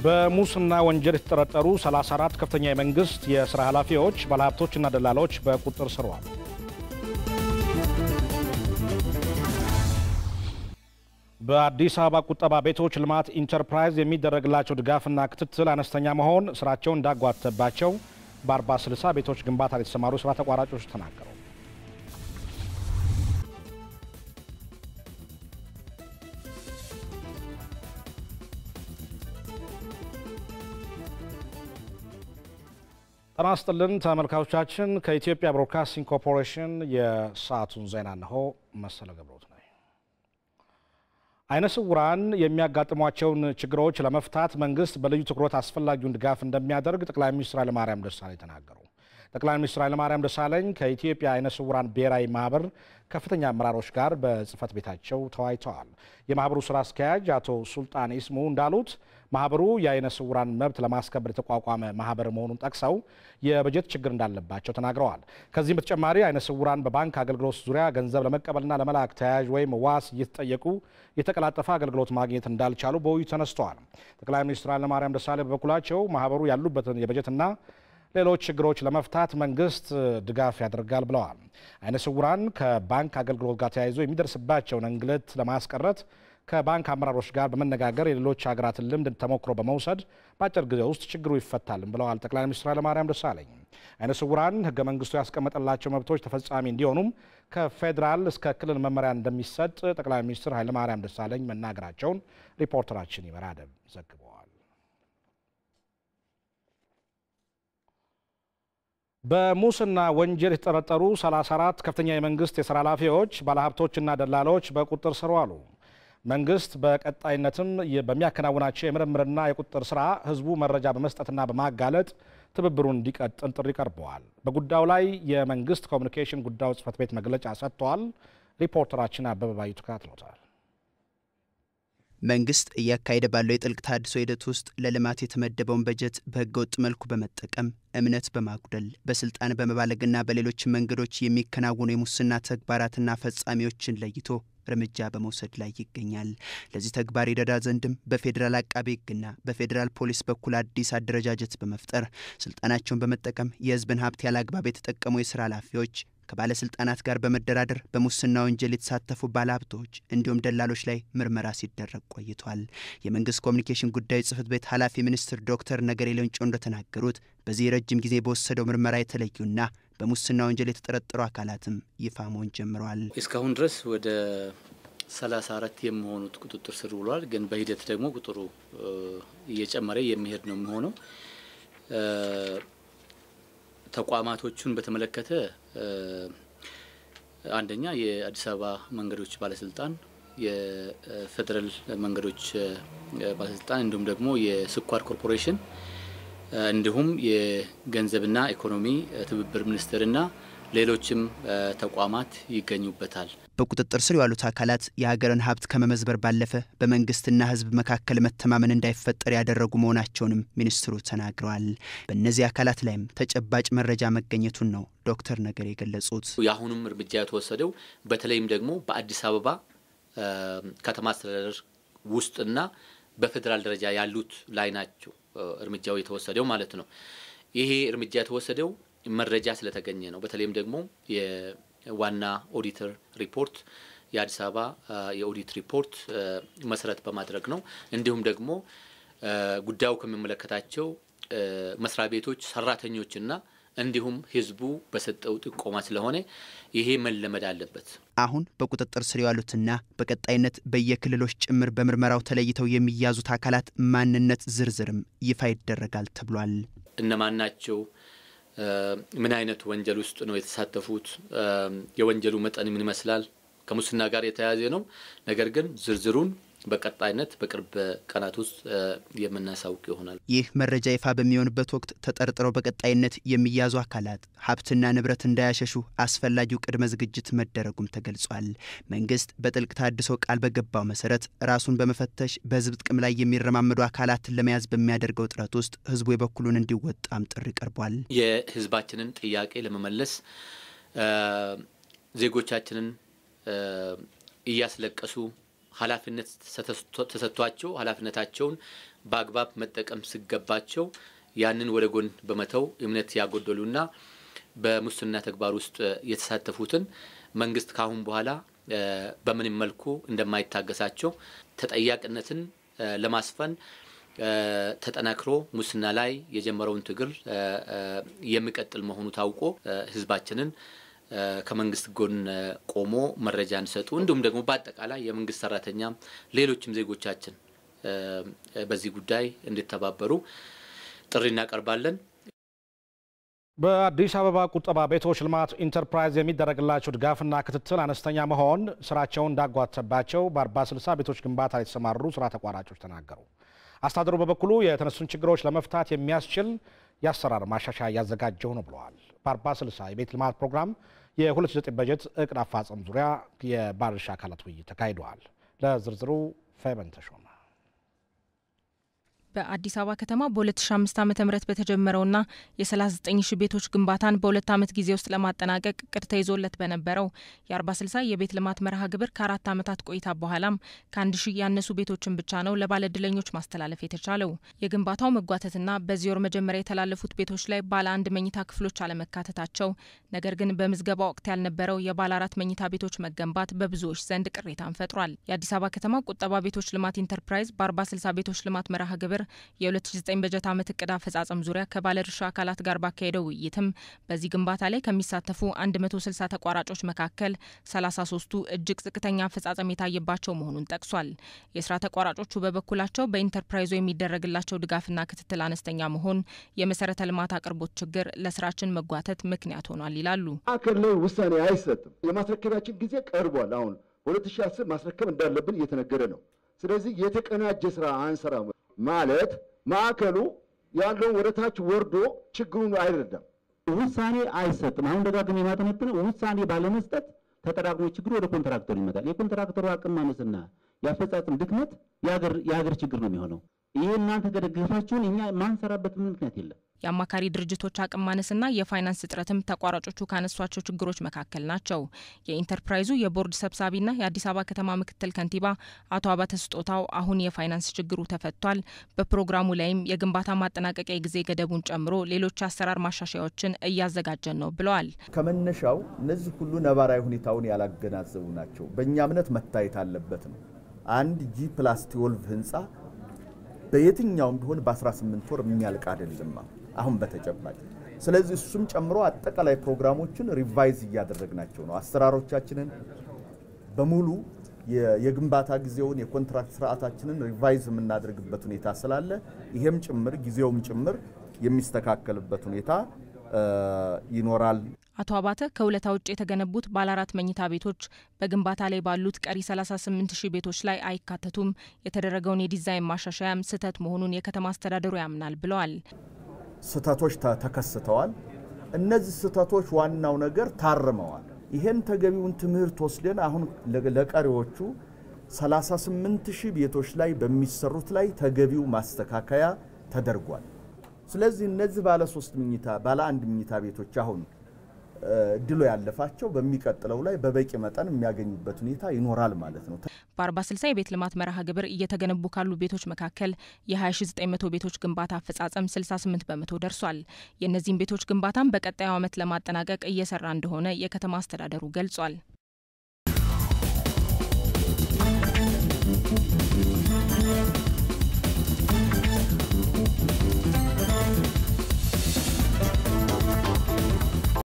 በሙስና ወንጀል የተጠረጠሩ 34 ከፍተኛ የመንግስት የሥራ ኃላፊዎች ባለሀብቶችና ደላሎች በቁጥጥር ስር ዋሉ። በአዲስ አበባ ቁጠባ ቤቶች ልማት ኢንተርፕራይዝ የሚደረግላቸው ድጋፍና ክትትል አነስተኛ መሆን ስራቸውን እንዳጓተባቸው በ40/60 ቤቶች ግንባታ ላይ የተሰማሩ ስራ ተቋራጮች ተናገሩ። ጤና ይስጥልን ተመልካቾቻችን፣ ከኢትዮጵያ ብሮድካስቲንግ ኮርፖሬሽን የሰዓቱን ዜና ነው። መሰለ ገብሮት ነኝ። አይነ ስውራን የሚያጋጥሟቸውን ችግሮች ለመፍታት መንግስት በልዩ ትኩረት አስፈላጊውን ድጋፍ እንደሚያደርግ ጠቅላይ ሚኒስትር ኃይለማርያም ደሳለኝ ተናገሩ። ጠቅላይ ሚኒስትር ኃይለማርያም ደሳለኝ ከኢትዮጵያ አይነ ስውራን ብሔራዊ ማህበር ከፍተኛ አመራሮች ጋር በጽህፈት ቤታቸው ተወያይተዋል። የማህበሩ ስራ አስኪያጅ አቶ ሱልጣን ኢስሙ እንዳሉት ማህበሩ የአይነ ስውራን መብት ለማስከበር የተቋቋመ ማህበር መሆኑን ጠቅሰው የበጀት ችግር እንዳለባቸው ተናግረዋል። ከዚህም በተጨማሪ አይነ ስውራን በባንክ አገልግሎት ዙሪያ ገንዘብ ለመቀበልና ለመላክ ተያያዥ ወይም ዋስ እየተጠየቁ የተቀላጠፈ አገልግሎት ማግኘት እንዳልቻሉ በውይይቱ ተነስተዋል። ጠቅላይ ሚኒስትር ኃይለማርያም ደሳለኝ በበኩላቸው ማህበሩ ያሉበትን የበጀትና ሌሎች ችግሮች ለመፍታት መንግስት ድጋፍ ያደርጋል ብለዋል። አይነ ስውራን ከባንክ አገልግሎት ጋር ተያይዞ የሚደርስባቸውን እንግልት ለማስቀረት ከባንክ አመራሮች ጋር በመነጋገር የሌሎች ሀገራትን ልምድ ተሞክሮ በመውሰድ በአጭር ጊዜ ውስጥ ችግሩ ይፈታልም ብለዋል ጠቅላይ ሚኒስትር ኃይለማርያም ደሳለኝ። አይነ ስውራን ህገ መንግስቱ ያስቀመጠላቸው መብቶች ተፈጻሚ እንዲሆኑም ከፌዴራል እስከ ክልል መመሪያ እንደሚሰጥ ጠቅላይ ሚኒስትር ኃይለማርያም ደሳለኝ መናገራቸውን ሪፖርተራችን ይመራደብ ዘግቧል። በሙስና ወንጀል የተጠረጠሩ 34 ከፍተኛ የመንግስት የሥራ ኃላፊዎች ባለሀብቶችና ደላሎች በቁጥጥር ስር ዋሉ። መንግስት በቀጣይነትም በሚያከናውናቸው የምርምርና የቁጥጥር ስራ ህዝቡ መረጃ በመስጠትና በማጋለጥ ትብብሩን እንዲቀጥል ጥሪ ቀርበዋል። በጉዳዩ ላይ የመንግስት ኮሚኒኬሽን ጉዳዮች ጽህፈት ቤት መግለጫ ሰጥቷል። ሪፖርተራችን አበበ ባዩ ተከታትሎታል። መንግስት እያካሄደ ባለው የጥልቅ ተሃድሶ ሂደት ውስጥ ለልማት የተመደበውን በጀት በህገወጥ መልኩ በመጠቀም እምነት በማጉደል በስልጣን በመባለግና በሌሎች መንገዶች የሚከናወኑ የሙስና ተግባራትና ፈጻሚዎችን ለይቶ እርምጃ በመውሰድ ላይ ይገኛል። ለዚህ ተግባር ይረዳ ዘንድም በፌዴራል አቃቤ ህግና በፌዴራል ፖሊስ በኩል አዲስ አደረጃጀት በመፍጠር ስልጣናቸውን በመጠቀም የህዝብን ሀብት ያለአግባብ የተጠቀሙ የሥራ ኃላፊዎች ከባለስልጣናት ጋር በመደራደር በሙስና ወንጀል የተሳተፉ ባለሀብቶች እንዲሁም ደላሎች ላይ ምርመራ ሲደረግ ቆይቷል። የመንግስት ኮሚኒኬሽን ጉዳዮች ጽህፈት ቤት ኃላፊ ሚኒስትር ዶክተር ነገሪ ሌንጮ እንደተናገሩት በዚህ ረጅም ጊዜ በወሰደው ምርመራ የተለዩና በሙስና ወንጀል የተጠረጠሩ አካላትም ይፋ መሆን ጀምረዋል። እስካሁን ድረስ ወደ 34 የሚሆኑት ቁጥጥር ስር ውሏል። ግን በሂደት ደግሞ ቁጥሩ እየጨመረ የሚሄድ ነው የሚሆነው። ተቋማቶቹን በተመለከተ አንደኛ የአዲስ አበባ መንገዶች ባለስልጣን፣ የፌደራል መንገዶች ባለስልጣን እንዲሁም ደግሞ የስኳር ኮርፖሬሽን እንዲሁም የገንዘብና ኢኮኖሚ ትብብር ሚኒስቴርና ሌሎችም ተቋማት ይገኙበታል። በቁጥጥር ስር ያሉት አካላት የሀገርን ሀብት ከመመዝበር ባለፈ በመንግስትና ህዝብ መካከል መተማመን እንዳይፈጠር ያደረጉ መሆናቸውንም ሚኒስትሩ ተናግረዋል። በእነዚህ አካላት ላይም ተጨባጭ መረጃ መገኘቱን ነው ዶክተር ነገሪ የገለጹት። የአሁኑም እርምጃ የተወሰደው በተለይም ደግሞ በአዲስ አበባ ከተማ አስተዳደር ውስጥና በፌዴራል ደረጃ ያሉት ላይ ናቸው እርምጃው የተወሰደው ማለት ነው። ይሄ እርምጃ የተወሰደው መረጃ ስለተገኘ ነው። በተለይም ደግሞ የዋና ኦዲተር ሪፖርት የአዲስ አበባ የኦዲት ሪፖርት መሰረት በማድረግ ነው። እንዲሁም ደግሞ ጉዳዩ ከሚመለከታቸው መስሪያ ቤቶች ሰራተኞችና እንዲሁም ህዝቡ በሰጠው ጥቆማ ስለሆነ ይሄ መለመድ አለበት። አሁን በቁጥጥር ስር ያሉትና በቀጣይነት በየክልሎች ጭምር በምርመራው ተለይተው የሚያዙት አካላት ማንነት ዝርዝርም ይፋ ይደረጋል ተብሏል። እነማን ናቸው? ምን አይነት ወንጀል ውስጥ ነው የተሳተፉት? የወንጀሉ መጠን ምን ይመስላል? ከሙስና ጋር የተያያዘ ነው። ነገር ግን ዝርዝሩን በቀጣይነት በቅርብ ቀናት ውስጥ የምናሳውቅ ይሆናል። ይህ መረጃ ይፋ በሚሆንበት ወቅት ተጠርጥረው በቀጣይነት የሚያዙ አካላት ሀብትና ንብረት እንዳያሸሹ አስፈላጊው ቅድመ ዝግጅት መደረጉም ተገልጿል። መንግስት በጥልቅ ተሃድሶ ቃል በገባው መሰረት ራሱን በመፈተሽ በህዝብ ጥቅም ላይ የሚረማመዱ አካላትን ለመያዝ በሚያደርገው ጥረት ውስጥ ህዝቡ የበኩሉን እንዲወጣም ጥሪ ቀርቧል። የህዝባችንን ጥያቄ ለመመለስ ዜጎቻችንን እያስለቀሱ ኃላፊነት ተሰጥቷቸው ኃላፊነታቸውን በአግባብ መጠቀም ሲገባቸው ያንን ወደ ጎን በመተው እምነት ያጎደሉና በሙስና ተግባር ውስጥ የተሳተፉትን መንግስት ካሁን በኋላ በምንም መልኩ እንደማይታገሳቸው ተጠያቂነትን ለማስፈን ተጠናክሮ ሙስና ላይ የጀመረውን ትግል የሚቀጥል መሆኑ ታውቆ ህዝባችንን ከመንግስት ጎን ቆሞ መረጃ እንሰጡ እንዲሁም ደግሞ በአጠቃላይ የመንግስት ሰራተኛ ሌሎችም ዜጎቻችን በዚህ ጉዳይ እንዲተባበሩ ጥሪ እናቀርባለን። በአዲስ አበባ ቁጠባ ቤቶች ልማት ኢንተርፕራይዝ የሚደረግላቸው ድጋፍና ክትትል አነስተኛ መሆን ስራቸውን እንዳጓተባቸው በ40/60 ቤቶች ግንባታ የተሰማሩ ስራ ተቋራጮች ተናገሩ። አስተዳደሩ በበኩሉ የተነሱን ችግሮች ለመፍታት የሚያስችል የአሰራር ማሻሻያ ያዘጋጀው ነው ብለዋል። በ40/60 የቤት ልማት ፕሮግራም የ2009 በጀት እቅድ አፋጸም ዙሪያ የባለድርሻ አካላት ውይይት ተካሂዷል። ለዝርዝሩ ፈይበን ተሾመ። በአዲስ አበባ ከተማ በ2005 ዓ.ም በተጀመረውና የ39000 ቤቶች ግንባታን በ2 ዓመት ጊዜ ውስጥ ለማጠናቀቅ እቅድ ተይዞለት በነበረው የ40/60 የቤት ልማት መርሃ ግብር ከ4 ዓመታት ቆይታ በኋላም ከ1000 ያነሱ ቤቶችን ብቻ ነው ለባለዕድለኞች ማስተላለፍ የተቻለው። የግንባታው መጓተትና በዚህ ወር መጀመሪያ የተላለፉት ቤቶች ላይ ባለ 1 መኝታ ክፍሎች አለመካተታቸው፣ ነገር ግን በምዝገባ ወቅት ያልነበረው የባለ 4 መኝታ ቤቶች መገንባት በብዙዎች ዘንድ ቅሬታን ፈጥሯል። የአዲስ አበባ ከተማ ቁጠባ ቤቶች ልማት ኢንተርፕራይዝ በ40/60 ቤቶች ልማት መርሃ ግብር የ2009 በጀት ዓመት እቅድ አፈጻጸም ዙሪያ ከባለድርሻ አካላት ጋር ባካሄደው ውይይትም በዚህ ግንባታ ላይ ከሚሳተፉ 160 ተቋራጮች መካከል 33ቱ እጅግ ዝቅተኛ አፈጻጸም የታየባቸው መሆኑን ጠቅሷል። የስራ ተቋራጮቹ በበኩላቸው በኢንተርፕራይዙ የሚደረግላቸው ድጋፍና ክትትል አነስተኛ መሆን፣ የመሰረተ ልማት አቅርቦት ችግር ለስራችን መጓተት ምክንያት ሆኗል ይላሉ። አከለ ውሳኔ አይሰጥም። የማስረከባችን ጊዜ ቀርቧል። አሁን 2010 ማስረከብ እንዳለብን እየተነገረ ነው። ስለዚህ የተቀናጀ ስራ አንሰራ ማለት ማዕከሉ ያለውን ወደ ታች ወርዶ ችግሩን አይረዳም። ውሳኔ አይሰጥም። አሁን ደጋግሜ የማጠነጥነው ውሳኔ ባለመስጠት ተጠራቅሞ ችግሩ ወደ ኮንትራክተሩ ይመጣል። የኮንትራክተሩ አቅም ማነስና ያፈጻጸም ድክመት የሀገር ችግር ነው የሚሆነው። ይሄ እናንተ ከደገፋችሁን እኛ ማንሰራበት ምክንያት የለም። የአማካሪ ድርጅቶች አቅም ማነስና የፋይናንስ እጥረትም ተቋራጮቹ ካነሷቸው ችግሮች መካከል ናቸው። የኢንተርፕራይዙ የቦርድ ሰብሳቢና የአዲስ አበባ ከተማ ምክትል ከንቲባ አቶ አባተ ስጦታው አሁን የፋይናንስ ችግሩ ተፈቷል፣ በፕሮግራሙ ላይም የግንባታ ማጠናቀቂያ ጊዜ ገደቡን ጨምሮ ሌሎች አሰራር ማሻሻያዎችን እያዘጋጀን ነው ብለዋል። ከመነሻው እነዚህ ሁሉ ነባራዊ ሁኔታውን ያላገናዘቡ ናቸው። በእኛ እምነት መታየት አለበት ነው። አንድ G+12 ህንፃ በየትኛውም ቢሆን በ18 ወር የሚያልቅ አይደለም አሁን በተጨባጭ። ስለዚህ እሱም ጨምሮ አጠቃላይ ፕሮግራሞችን ሪቫይዝ እያደረግናቸው ነው። አሰራሮቻችንን በሙሉ የግንባታ ጊዜውን የኮንትራክት ስርዓታችንን ሪቫይዝ የምናደርግበት ሁኔታ ስላለ ይሄም ጭምር ጊዜውም ጭምር የሚስተካከልበት ሁኔታ ይኖራል። አቶ አባተ ከሁለታ ውጭ የተገነቡት ባለ 4 መኝታ ቤቶች በግንባታ ላይ ባሉት ቀሪ 38000 ቤቶች ላይ አይካተቱም። የተደረገውን የዲዛይን ማሻሻያም ስህተት መሆኑን የከተማ አስተዳደሩ ያምናል ብለዋል። ስህተቶች ተከስተዋል። እነዚህ ስህተቶች ዋናው ነገር ታርመዋል። ይሄን ተገቢውን ትምህርት ወስደን አሁን ለቀሪዎቹ 38000 ቤቶች ላይ በሚሰሩት ላይ ተገቢው ማስተካከያ ተደርጓል። ስለዚህ እነዚህ ባለ 3 መኝታ ባለ 1 መኝታ ቤቶች አሁን ድሎ ያለፋቸው በሚቀጥለው ላይ በበቂ መጠን የሚያገኙበት ሁኔታ ይኖራል ማለት ነው። በ40/60 የቤት ልማት መርሃ ግብር እየተገነቡ ካሉ ቤቶች መካከል የ20900 ቤቶች ግንባታ አፈጻጸም 68% ደርሷል። የእነዚህን ቤቶች ግንባታም በቀጣዩ ዓመት ለማጠናቀቅ እየሰራ እንደሆነ የከተማ አስተዳደሩ ገልጿል።